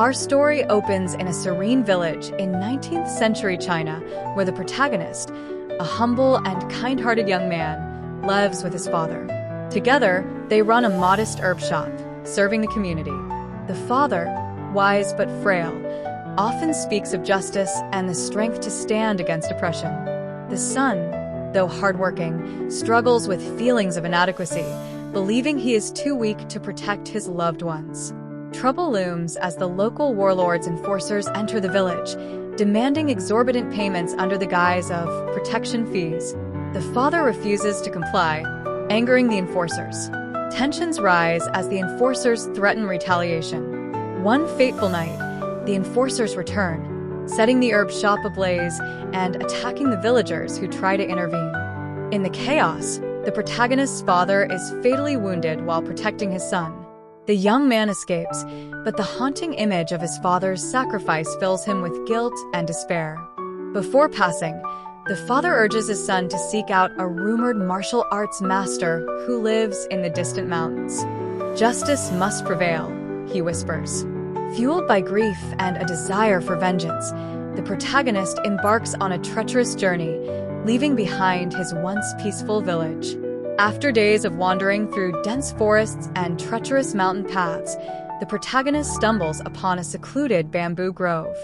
Our story opens in a serene village in 19th century China, where the protagonist, a humble and kind-hearted young man, lives with his father. Together, they run a modest herb shop, serving the community. The father, wise but frail, often speaks of justice and the strength to stand against oppression. The son, though hardworking, struggles with feelings of inadequacy, believing he is too weak to protect his loved ones. Trouble looms as the local warlords' enforcers enter the village, demanding exorbitant payments under the guise of protection fees. The father refuses to comply, angering the enforcers. Tensions rise as the enforcers threaten retaliation. One fateful night, the enforcers return, setting the herb shop ablaze and attacking the villagers who try to intervene. In the chaos, the protagonist's father is fatally wounded while protecting his son. The young man escapes, but the haunting image of his father's sacrifice fills him with guilt and despair. Before passing, the father urges his son to seek out a rumored martial arts master who lives in the distant mountains. Justice must prevail, he whispers. Fueled by grief and a desire for vengeance, the protagonist embarks on a treacherous journey, leaving behind his once peaceful village. After days of wandering through dense forests and treacherous mountain paths, the protagonist stumbles upon a secluded bamboo grove.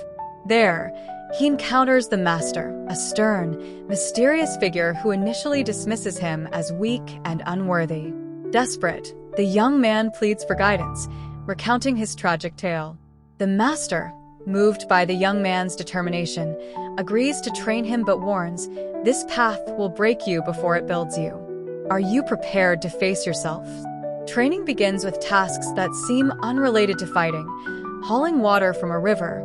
There, he encounters the master, a stern, mysterious figure who initially dismisses him as weak and unworthy. Desperate, the young man pleads for guidance, recounting his tragic tale. The master, moved by the young man's determination, agrees to train him but warns, "This path will break you before it builds you." Are you prepared to face yourself? Training begins with tasks that seem unrelated to fighting: hauling water from a river,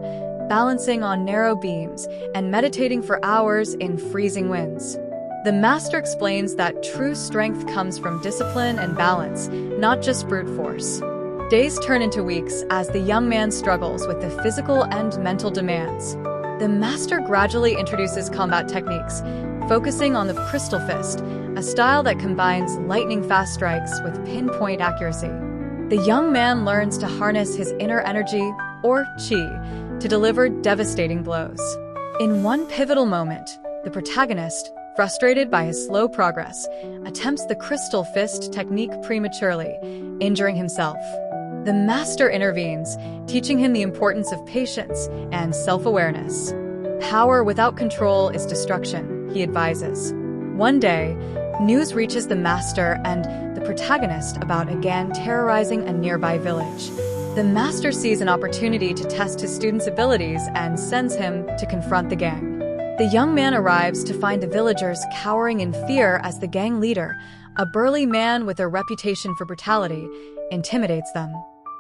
balancing on narrow beams, and meditating for hours in freezing winds. The master explains that true strength comes from discipline and balance, not just brute force. Days turn into weeks as the young man struggles with the physical and mental demands. The master gradually introduces combat techniques, focusing on the crystal fist, a style that combines lightning-fast strikes with pinpoint accuracy. The young man learns to harness his inner energy, or qi, to deliver devastating blows. In one pivotal moment, the protagonist, frustrated by his slow progress, attempts the crystal fist technique prematurely, injuring himself. The master intervenes, teaching him the importance of patience and self-awareness. Power without control is destruction, he advises. One day, news reaches the master and the protagonist about a gang terrorizing a nearby village. The master sees an opportunity to test his student's abilities and sends him to confront the gang. The young man arrives to find the villagers cowering in fear as the gang leader, a burly man with a reputation for brutality, intimidates them.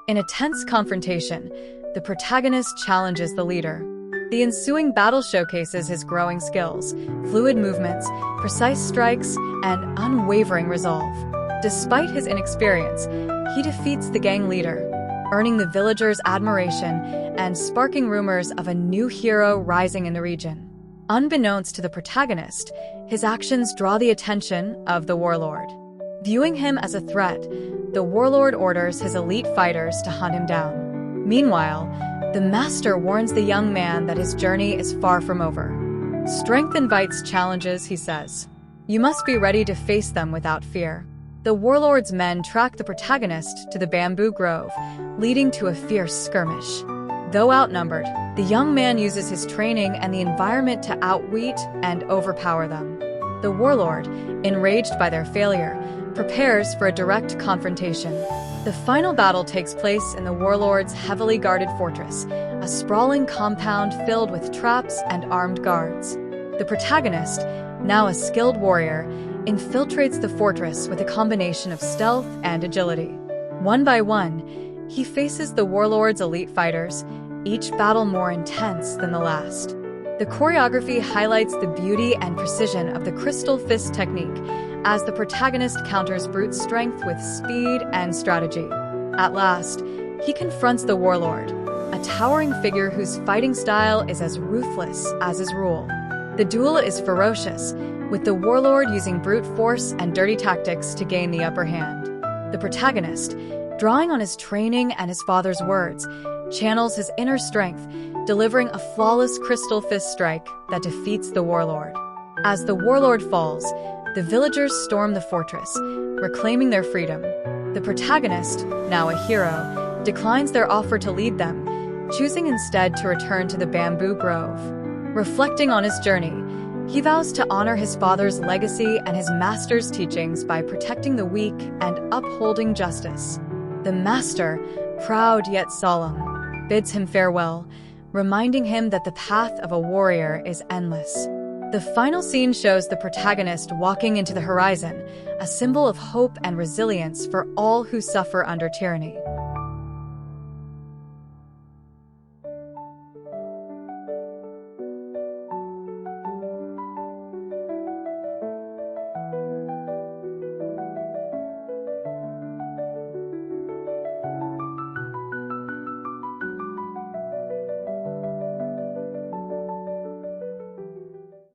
In a tense confrontation, the protagonist challenges the leader. The ensuing battle showcases his growing skills, fluid movements, precise strikes, and unwavering resolve. Despite his inexperience, he defeats the gang leader, earning the villagers' admiration and sparking rumors of a new hero rising in the region. Unbeknownst to the protagonist, his actions draw the attention of the warlord. Viewing him as a threat, the warlord orders his elite fighters to hunt him down. Meanwhile, the master warns the young man that his journey is far from over. Strength invites challenges, he says. You must be ready to face them without fear. The warlord's men track the protagonist to the bamboo grove, leading to a fierce skirmish. Though outnumbered, the young man uses his training and the environment to outwit and overpower them. The warlord, enraged by their failure, prepares for a direct confrontation. The final battle takes place in the warlord's heavily guarded fortress, a sprawling compound filled with traps and armed guards. The protagonist, now a skilled warrior, infiltrates the fortress with a combination of stealth and agility. One by one, he faces the warlord's elite fighters, each battle more intense than the last. The choreography highlights the beauty and precision of the crystal fist technique, as the protagonist counters brute strength with speed and strategy. At last, he confronts the warlord, a towering figure whose fighting style is as ruthless as his rule. The duel is ferocious, with the warlord using brute force and dirty tactics to gain the upper hand. The protagonist, drawing on his training and his father's words, channels his inner strength, delivering a flawless crystal fist strike that defeats the Warlord. As the Warlord falls, the villagers storm the fortress, reclaiming their freedom. The protagonist, now a hero, declines their offer to lead them, choosing instead to return to the bamboo grove. Reflecting on his journey, he vows to honor his father's legacy and his master's teachings by protecting the weak and upholding justice. The master, proud yet solemn, bids him farewell, reminding him that the path of a warrior is endless. The final scene shows the protagonist walking into the horizon, a symbol of hope and resilience for all who suffer under tyranny.